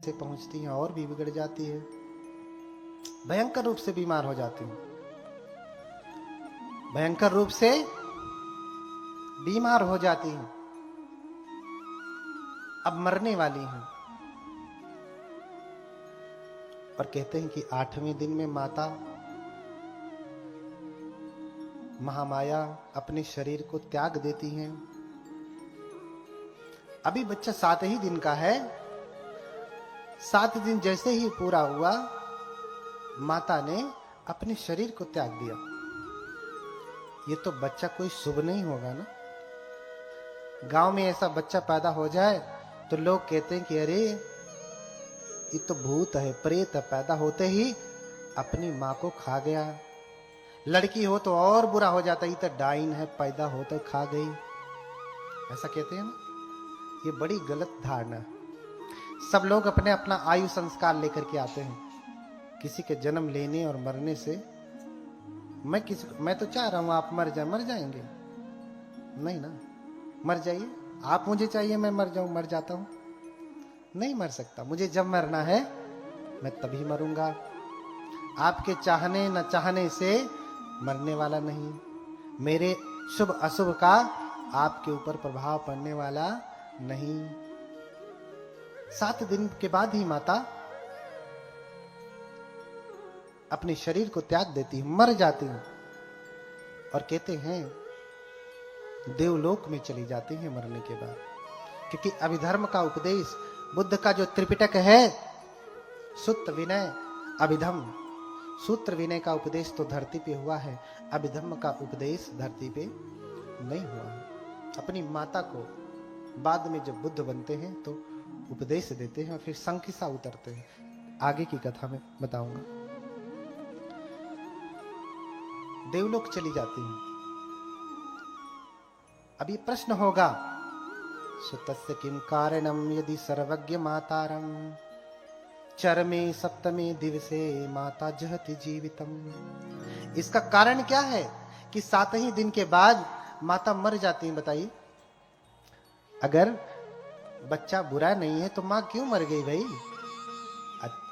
से पहुंचती हैं और भी बिगड़ जाती है, भयंकर रूप से बीमार हो जाती हैं, भयंकर रूप से बीमार हो जाती हैं, अब मरने वाली हैं। और कहते हैं कि 8वें दिन में माता महामाया अपने शरीर को त्याग देती हैं। अभी बच्चा 7 ही दिन का है, 7 दिन जैसे ही पूरा हुआ माता ने अपने शरीर को त्याग दिया। ये तो बच्चा कोई शुभ नहीं होगा ना। गांव में ऐसा बच्चा पैदा हो जाए तो लोग कहते हैं कि अरे ये तो भूत है, प्रेत है, पैदा होते ही अपनी मां को खा गया। लड़की हो तो और बुरा हो जाता, ये तो डाइन है, पैदा होते खा गई, ऐसा कहते हैं ना। ये बड़ी गलत धारणा है। सब लोग अपने अपना आयु संस्कार लेकर के आते हैं। किसी के जन्म लेने और मरने से मैं तो चाह रहा हूं आप मर जाएंगे नहीं ना। मर जाइए, आप मुझे चाहिए मैं मर जाऊं, मर जाता हूं, नहीं मर सकता। मुझे जब मरना है मैं तभी मरूंगा। आपके चाहने न चाहने से मरने वाला नहीं। मेरे शुभ अशुभ का आपके ऊपर प्रभाव पड़ने वाला नहीं। 7 दिन के बाद ही माता अपने शरीर को त्याग देती है, मर जाती है। और कहते हैं देवलोक में चली जाती है मरने के बाद। क्योंकि अभिधर्म का उपदेश, बुद्ध का जो त्रिपिटक है, सूत्र विनय अभिधम, सूत्र विनय का उपदेश तो धरती पे हुआ है, अभिधर्म का उपदेश धरती पे नहीं हुआ है। अपनी माता को बाद में जब बुद्ध बनते हैं तो उपदेश देते हैं और फिर संकिसा उतरते हैं। आगे की कथा में बताऊंगा। देवलोक चली जाती हैं। अब ये प्रश्न होगा, सुतस्य किम कारणम यदि सर्वज्ञ मातारम चरमे 7वें दिवसे माता जहति जीवितम। इसका कारण क्या है कि 7 ही दिन के बाद माता मर जाती है? बताइए। अगर बच्चा बुरा नहीं है तो मां क्यों मर गई भाई?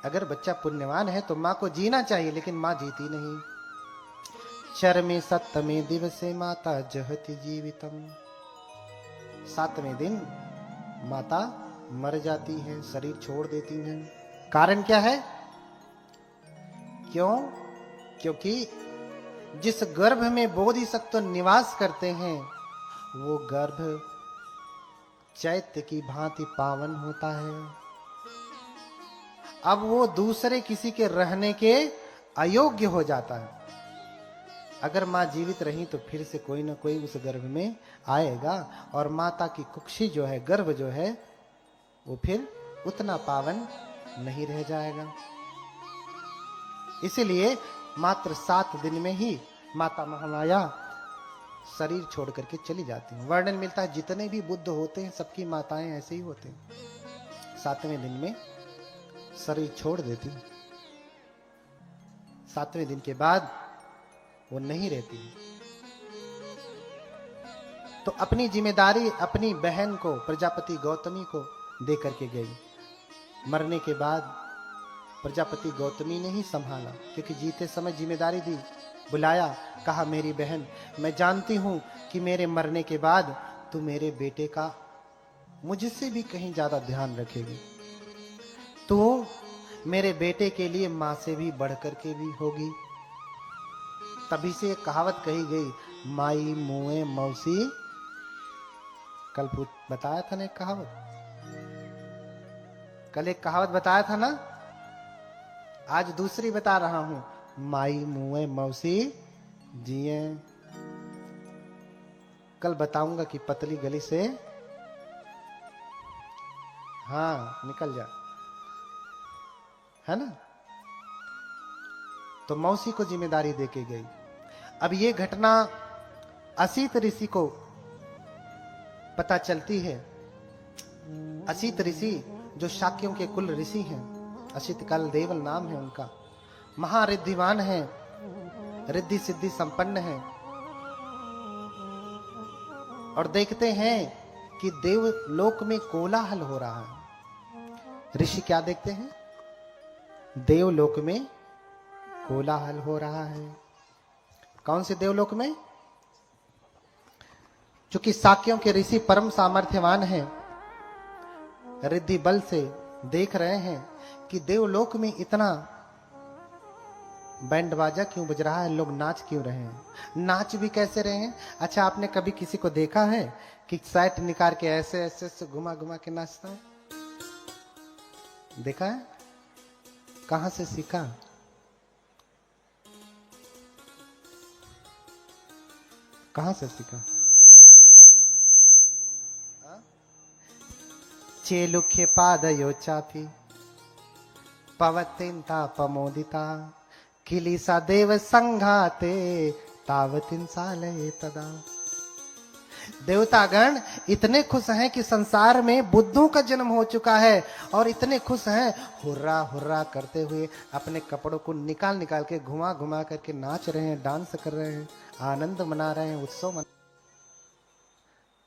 अगर बच्चा पुण्यवान है तो मां को जीना चाहिए, लेकिन मां जीती नहीं। चरमे 7वें दिवसे माता जहति जीवितम। 7वें दिन माता मर जाती है, शरीर छोड़ देती है। कारण क्या है? क्यों? क्योंकि जिस गर्भ में बोधिसत्व निवास करते हैं वो गर्भ चैत्य की भांति पावन होता है। अब वो दूसरे किसी के रहने के अयोग्य हो जाता है। अगर मां जीवित रही तो फिर से कोई ना कोई उस गर्भ में आएगा और माता की कुक्षी जो है, गर्भ जो है, वो फिर उतना पावन नहीं रह जाएगा। इसीलिए मात्र 7 दिन में ही माता महामाया शरीर छोड़ करके चली जाती है। वर्णन मिलता है जितने भी बुद्ध होते हैं सबकी माताएं ऐसे ही होते हैं, 7वें दिन में शरीर छोड़ देती है। 7वें दिन के बाद वो नहीं रहती। तो अपनी जिम्मेदारी अपनी बहन को, प्रजापति गौतमी को दे करके गई। मरने के बाद प्रजापति गौतमी ने ही संभाला, क्योंकि जीते समय जिम्मेदारी दी, बुलाया, कहा मेरी बहन, मैं जानती हूं कि मेरे मरने के बाद तू मेरे बेटे का मुझसे भी कहीं ज्यादा ध्यान रखेगी। तो मेरे बेटे के लिए मां से भी बढ़ करके भी होगी। तभी से एक कहावत कही गई, माई मुए मौसी। कल बताया था ना एक कहावत, कल एक कहावत बताया था ना, आज दूसरी बता रहा हूं, माई मुए मौसी जिए। कल बताऊंगा कि पतली गली से हाँ निकल जा, है ना। तो मौसी को जिम्मेदारी देके गई। अब ये घटना असित ऋषि को पता चलती है। असित ऋषि जो शाक्यों के कुल ऋषि हैं, असित काल देवल नाम है उनका, महारिद्धिवान है, रिद्धि सिद्धि संपन्न है। और देखते हैं कि देवलोक में कोलाहल हो रहा है। ऋषि क्या देखते हैं? देवलोक में कोलाहल हो रहा है। कौन से देवलोक में? चूंकि साक्यों के ऋषि परम सामर्थ्यवान हैं, रिद्धि बल से देख रहे हैं कि देवलोक में इतना बैंड बाजा क्यों बज रहा है, लोग नाच क्यों रहे हैं, नाच भी कैसे रहे हैं। अच्छा, आपने कभी किसी को देखा है कि साइट निकाल के ऐसे ऐसे ऐसे घुमा घुमा के नाचता है? देखा है? कहां से सीखा? कहां से सीखा? चेलुखे पादयो चापी पवतिंता पमोदिता किलीसा देव संघाते तावतिन सालये तदा। देवतागण इतने खुश हैं कि संसार में बुद्धों का जन्म हो चुका है, और इतने खुश हैं, हुर्रा हुर्रा करते हुए अपने कपड़ों को निकाल निकाल के घुमा घुमा करके नाच रहे हैं, डांस कर रहे हैं, आनंद मना रहे हैं, उत्सव मना।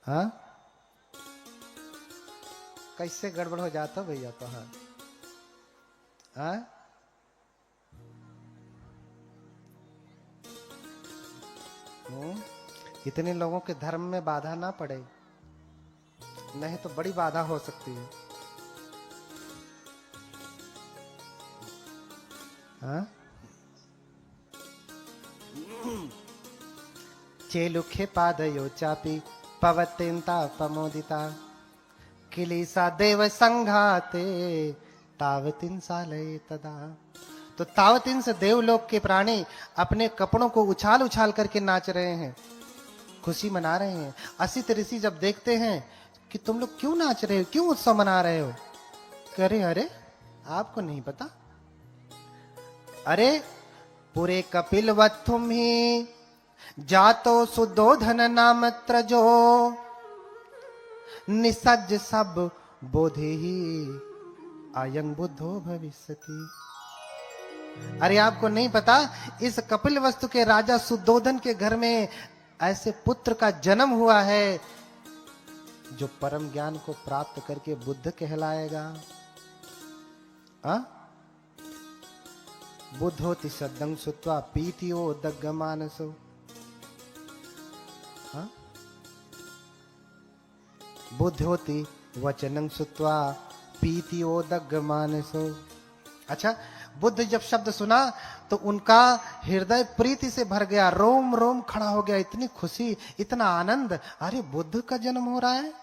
हाँ, कैसे गड़बड़ हो जाता भैया तो। हाँ, इतने लोगों के धर्म में बाधा ना पड़े, नहीं तो बड़ी बाधा हो सकती है। हाँ? चेलुखे पादयो चापी पवत्यंता पमोदिता किलीसा देव संघाते तावतिन सालये तदा। तो तावतिन से देवलोक के प्राणी अपने कपड़ों को उछाल उछाल करके नाच रहे हैं, खुशी मना रहे हैं। असित ऋषि जब देखते हैं कि तुम लोग क्यों नाच रहे हो, क्यों उत्सव मना रहे हो, कह रहे अरे आपको नहीं पता, अरे पूरे कपिलवत तुम ही जातो सुदोधन नाम त्रजो निसज्ज सब बोधे ही आयं बुद्धो भविष्यति। अरे आपको नहीं पता, इस कपिल वस्तु के राजा सुदोधन के घर में ऐसे पुत्र का जन्म हुआ है जो परम ज्ञान को प्राप्त करके बुद्ध कहलाएगा। बुद्धोति सद्दं सुत्वा पीतियो दग्ग मानसो। बुद्धोति वचनं सुत्वा पीतियो दग्ग मानसो। अच्छा, बुद्ध जब शब्द सुना तो उनका हृदय प्रीति से भर गया, रोम रोम खड़ा हो गया, इतनी खुशी, इतना आनंद, अरे बुद्ध का जन्म हो रहा है।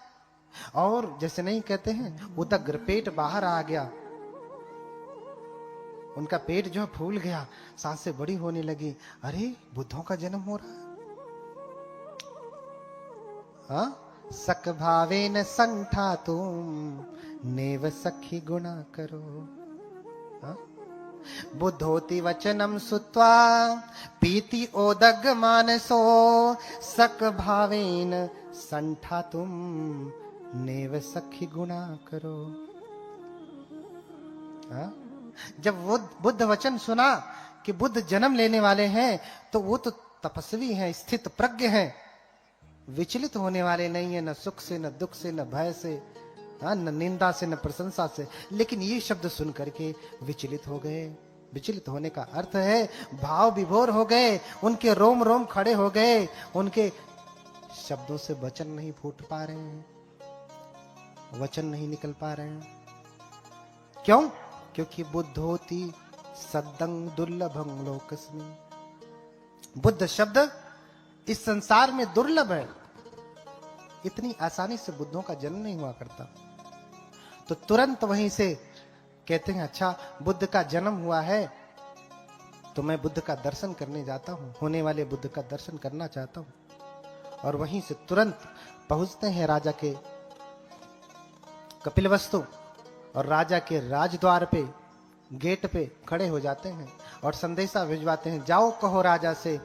और जैसे नहीं कहते हैं उदग्र, पेट बाहर आ गया, उनका पेट जो फूल गया, सांसें बड़ी होने लगी, अरे बुद्धों का जन्म हो रहा है। हाँ, सक भावेन संठा तुम नेव सखी गुणा करो। हाँ? बुद्धोति वचनम सुत्वा पीति ओदग मानसो सक भावेन संठा तुम नेव सखी गुणा करो। हाँ? जब वो बुद्ध वचन सुना कि बुद्ध जन्म लेने वाले हैं, तो वो तो तपस्वी हैं, स्थित प्रज्ञ हैं, विचलित होने वाले नहीं है, न सुख से, न दुख से, न भय से, न निंदा से, न प्रशंसा से। लेकिन ये शब्द सुन करके विचलित हो गए। विचलित होने का अर्थ है भाव विभोर हो गए, उनके रोम रोम खड़े हो गए, उनके शब्दों से वचन नहीं फूट पा रहे हैं, वचन नहीं निकल पा रहे हैं। क्यों? क्योंकि बुद्धोति सद्दं दुर्लभं लोकस्मिन्। बुद्ध शब्द इस संसार में दुर्लभ है, इतनी आसानी से बुद्धों का जन्म नहीं हुआ करता। तो तुरंत वहीं से कहते हैं, अच्छा बुद्ध का जन्म हुआ है तो मैं बुद्ध का दर्शन करने जाता हूं, होने वाले बुद्ध का दर्शन करना चाहता हूं। और वहीं से तुरंत पहुंचते हैं राजा के कपिलवस्तु, और राजा के राजद्वार पे, गेट पे खड़े हो जाते हैं और संदेशा भिजवाते हैं, जाओ कहो राजा से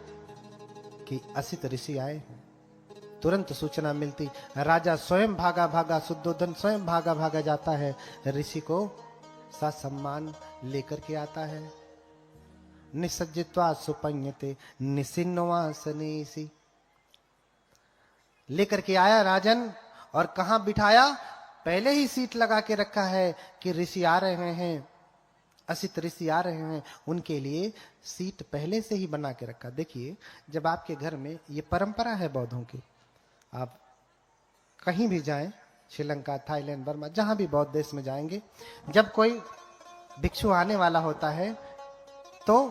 कि असित ऋषि आए हैं। तुरंत सूचना मिलती, राजा स्वयं भागा भागा, सुद्धोधन स्वयं भागा भागा जाता है, ऋषि को सम्मान लेकर के आता है। निसज्जित्वा सुपन्यते निसिन्नवासनेसी, लेकर के आया राजन, और कहां बिठाया? पहले ही सीट लगा के रखा है कि ऋषि आ रहे हैं, असित ऋषि आ रहे हैं, उनके लिए सीट पहले से ही बना के रखा। देखिए, जब आपके घर में, ये परंपरा है बौद्धों की, आप कहीं भी जाएं, श्रीलंका, थाईलैंड, बर्मा, जहां भी बौद्ध देश में जाएंगे, जब कोई भिक्षु आने वाला होता है तो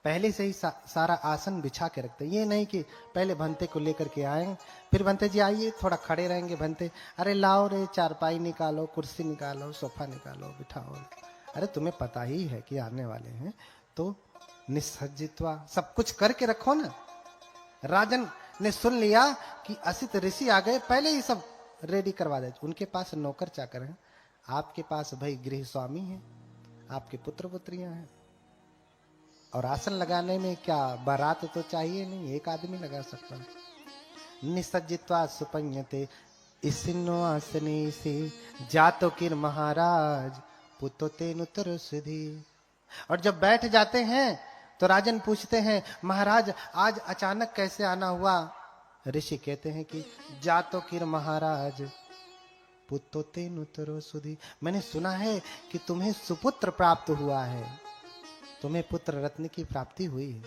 पहले से ही सारा आसन बिछा के रखते हैं। ये नहीं कि पहले भंते को लेकर के आए, फिर भंते जी आइए, थोड़ा खड़े रहेंगे, भंते अरे लाओ रे, चारपाई निकालो, कुर्सी निकालो, सोफा निकालो, बिठाओ। अरे तुम्हें पता ही है कि आने वाले हैं, तो निसज्जित्वा सब कुछ करके रखो ना। राजन ने सुन लिया कि असित ऋषि आ गए, पहले ही सब रेडी करवा दे। उनके पास नौकर चाकर हैं, आपके पास भाई गृह स्वामी है, आपके पुत्र पुत्रियां हैं, और आसन लगाने में क्या बारात तो चाहिए नहीं, एक आदमी लगा सकता है। निसज्जित्वा सुपन्यते इसिनो आसने से जातो किर महाराज पुतो तेनुतर सुधी। और जब बैठ जाते हैं तो राजन पूछते हैं, महाराज आज अचानक कैसे आना हुआ? ऋषि कहते हैं कि जातो किर महाराज पुतो तेनुतर सुधी, मैंने सुना है कि तुम्हें सुपुत्र प्राप्त हुआ है, तुम्हें पुत्र रत्न की प्राप्ति हुई है।